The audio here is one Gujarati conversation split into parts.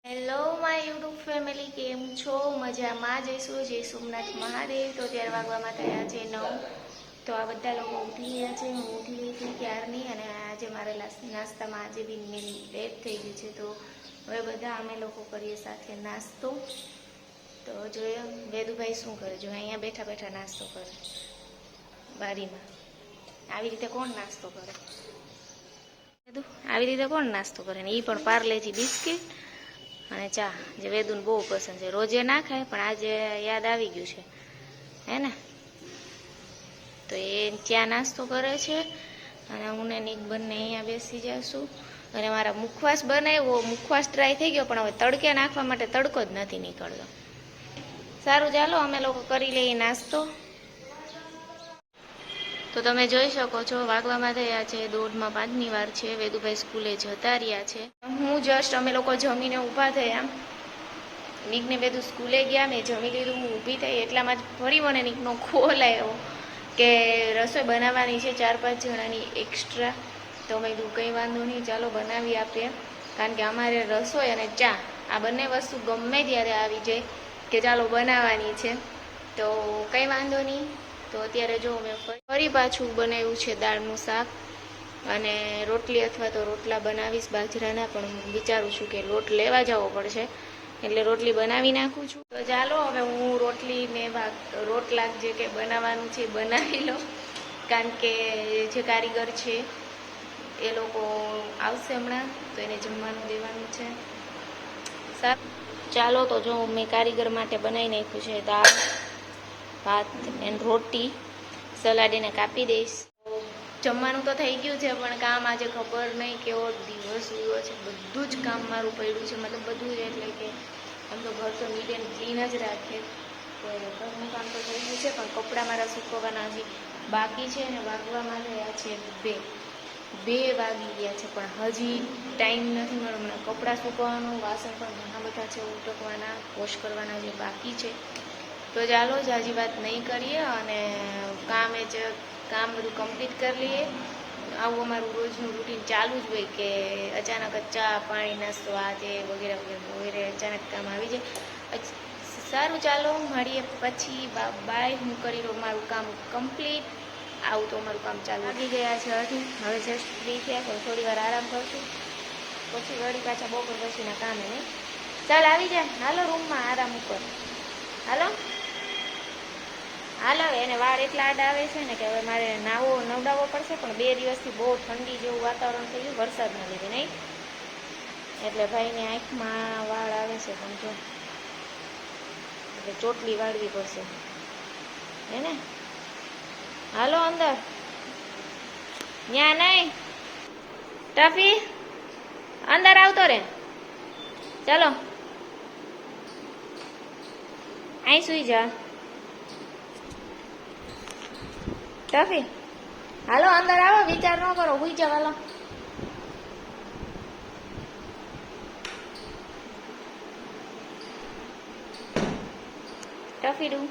હેલો માય યુટ્યુબ ફેમિલી, કેમ છો? મજામાં જઈશું. જય સોમનાથ મહાદેવ. તો ત્યારે વાગવામાં થયા છે 9. તો આ બધા લોકો ઉઠી ગયા છે. હું ઉઠી ગઈ હતી ક્યારની, અને આજે મારે નાસ્તામાં આજે બી મેરી લેટ થઈ ગઈ છે. તો હવે બધા અમે લોકો કરીએ સાથે નાસ્તો. તો જોયો વેદુભાઈ શું કરે, જો અહીંયા બેઠા બેઠા નાસ્તો કરે બારીમાં. આવી રીતે કોણ નાસ્તો કરે? આવી રીતે કોણ નાસ્તો કરે? ને એ પણ પાર્લેજી બિસ્કિટ અને ચા, જે વેદુને બહુ પસંદ છે. રોજે ના ખાય, પણ આજે યાદ આવી ગયું છે, હે ને? તો એ ત્યાં નાસ્તો કરે છે, અને હું ને નીક બંને અહીંયા બેસી જઈશું. અને મારા મુખવાસ બનાવ્યો, મુખવાસ ટ્રાય થઈ ગયો, પણ હવે તડકે નાખવા માટે તડકો જ નથી નીકળતો. સારું, ચાલો અમે લોકો કરી લઈએ નાસ્તો. તો તમે જોઈ શકો છો વાગવામાં થયા છે 4:05ની વાર છે. વેદુભાઈ સ્કૂલે જતા રહ્યા છે. હું જસ્ટ અમે લોકો જમીને ઊભા થયા. નીકને વેદુ સ્કૂલે ગયા, મેં જમી લીધું, હું ઊભી થઈ એટલામાં જ ફરી મને નીકનો કોલ આવ્યો કે રસોઈ બનાવવાની છે 4-5 જણાની એક્સ્ટ્રા. તો મેં કીધું કંઈ વાંધો નહીં, ચાલો બનાવી આપીએ. કારણ કે અમારે રસોઈ અને ચા આ બંને વસ્તુ ગમે ત્યારે આવી જાય કે ચાલો બનાવવાની છે. તો કંઈ વાંધો નહીં. તો અત્યારે જો મેં ફરી પાછું બનાવ્યું છે દાળનું શાક અને રોટલી, અથવા તો રોટલા બનાવીશ બાજરાના, પણ હું વિચારું છું કે લોટ લેવા જવો પડશે, એટલે રોટલી બનાવી નાખું છું. તો ચાલો હવે હું રોટલી ને રોટલા જે કે બનાવવાનું છે બનાવી લો, કારણ કે જે કારીગર છે એ લોકો આવશે હમણાં, તો એને જમવાનું દેવાનું છે. સારું, ચાલો તો જો મેં કારીગર માટે બનાવી નાખ્યું છે દાળ, ભાત એન્ડ રોટી. સલાડ એને કાપી દઈશ. જમવાનું તો થઈ ગયું છે, પણ કામ આજે ખબર નહીં કેવો દિવસ ઉયો છે. બધું જ કામ મારું પડ્યું છે, મતલબ બધું જ, એટલે કે આમ તો ઘર તો નીટ એન્ડ ક્લીન જ રાખે. તો ઘરનું કામ તો થઈ ગયું છે, પણ કપડાં મારા સૂકવવાના હજી બાકી છે. અને વાગવામાં થયા છે 2 વાગી ગયા છે, પણ હજી ટાઈમ નથી મળ્યો. હમણાં કપડાં સૂકવવાનું, વાસણ પણ ઘણા બધા છે ઉટકવાના, વોશ કરવાના જે બાકી છે. તો ચાલો જાજી વાત નહીં કરીએ, અને કામ બધું કમ્પ્લીટ કરી લઈએ. આવું અમારું રોજનું રૂટીન ચાલુ જ હોય કે અચાનક જ ચા પાણી નાસ્તો આ તે વગેરે વગેરે વગેરે અચાનક કામ આવી જાય. સારું, ચાલો મળીએ પછી. બાય. હું કરી લઉં મારું કામ કમ્પ્લીટ. આવું તો અમારું કામ ચાલુ. લાગી ગયા છે 8. હવે જસ્ટ ફ્રી થયા, તો થોડી વાર આરામ કરશું, પછી વળી પાછા બપોર પછીના કામે. નહીં ચાલ આવી જાય, હાલો રૂમમાં આરામ ઉપર. હાલો હાલો. એને વાળ એટલા આડા આવે છે ને કે હવે મારે નવડાવવો પડશે. પણ 2 દિવસથી બહુ ઠંડી જેવું વાતાવરણ થઈ ગયું વરસાદના લીધે, નહીં? એટલે ભાઈને આંખમાં વાળ આવે છે, પણ જો એટલે ચોટલી વાળવી પડશે, હે ને? હાલો અંદર. ન્યા નહીં ટફી, અંદર આવતો રે. ચાલો અહીં સુઈ જા ટફી. હાલો અંદર આવો, વિચાર ન કરો, હુઈ જાવ. હાલો ટફી ડું.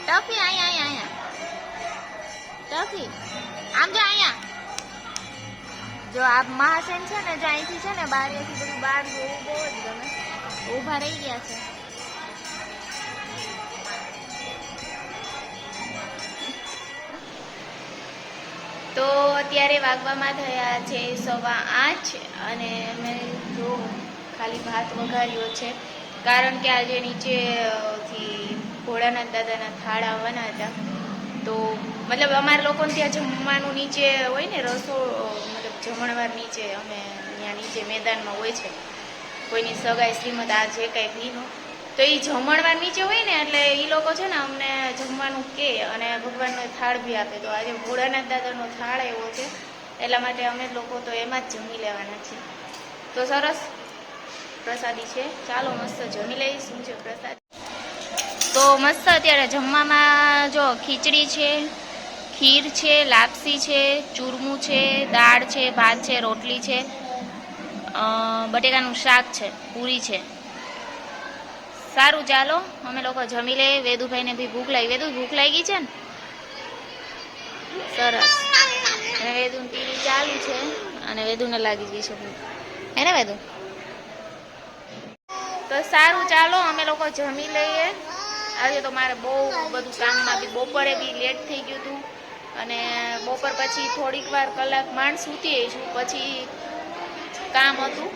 ટફી અહીંયા ટફી આમ જા. અહીંયા જો આ મહાસેન છે ને, જો અહીંથી છે ને બારીથી બધું બહાર જોવું બહુ જ ગમે. ઊભા રહી ગયા છે. તો અત્યારે વાગવામાં થયા છે 8:15, અને મેં જો ખાલી ભાત વઘાર્યો છે, કારણ કે આજે નીચેથી ભોળાનાથ દાદાના થાળ આવવાના હતા. તો મતલબ અમારા લોકોને ત્યાં જમવાનું નીચે હોય ને, મતલબ જમણવાર નીચે, અમે ત્યાં નીચે મેદાનમાં હોય છે. કોઈની સગાઈ શ્રીમત આ જે કાંઈ ભીનો, તો એ જમણવાર નીચે હોય ને, એટલે એ લોકો છે ને અમને જમવાનું કહે, અને ભગવાનનો થાળ બી આપે. તો આજે ભોળાનાથ દાદાનો થાળ એવો છે, એટલા માટે અમે લોકો તો એમાં જ જમી લેવાના છીએ. તો સરસ પ્રસાદી છે, ચાલો મસ્ત જમી લઈએ. શું છે પ્રસાદ? તો મસ્ત અત્યારે જમવામાં જો ખીચડી છે, ખીર છે, લાપસી છે, ચૂરમું છે, દાળ છે, ભાત છે, રોટલી છે, બટેકાનું શાક છે, પૂરી છે. સારું, ચાલો અમે લોકો જમી લઈએ. વેદુભાઈને બી ભૂખ લાગી. વેદુ ભૂખ લાગી છે ને? સરસ. અને વેદુની ટીવી ચાલુ છે અને વેદુને લાગી ગઈ છે ભૂખ. હે ને વેદુ? તો સારું, ચાલો અમે લોકો જમી લઈએ. આજે તો મારે બહુ બધું કામમાં બી બપોરે બી લેટ થઈ ગયું હતું અને બપોર પછી થોડીક વાર કલાક માંડ સૂતી છું, પછી કામ હતું.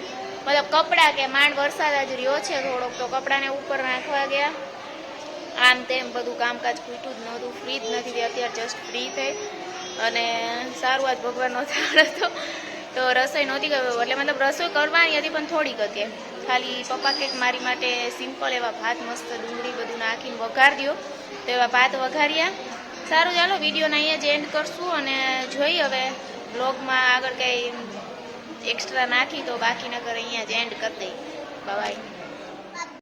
મતલબ કપડાં કે માંડ વરસાદ જ રહ્યો છે થોડોક, તો કપડાને ઉપર નાખવા ગયા. આમ તેમ બધું કામકાજ ખૂટ્યું જ નહોતું, ફ્રી જ નથી. અત્યારે જસ્ટ ફ્રી થઈ અને સારું આજ ભગવાનનો થાળ હતો તો રસોઈ નહોતી કરી, એટલે મતલબ રસોઈ કરવાની હતી પણ થોડીક હતી. ખાલી પપ્પા કંઈક મારી માટે સિમ્પલ એવા ભાત મસ્ત ડુંગળી બધું નાખીને વઘાર દો, તો એવા ભાત વઘાર્યા. સારું, ચાલો વિડીયોને અહીંયા જ એન્ડ કરશું અને જોઈ હવે બ્લોગમાં આગળ કંઈ એક્સ્ટ્રા નાખી તો બાકી નકર અહીંયા જ એન્ડ કરી દઈ. બાય.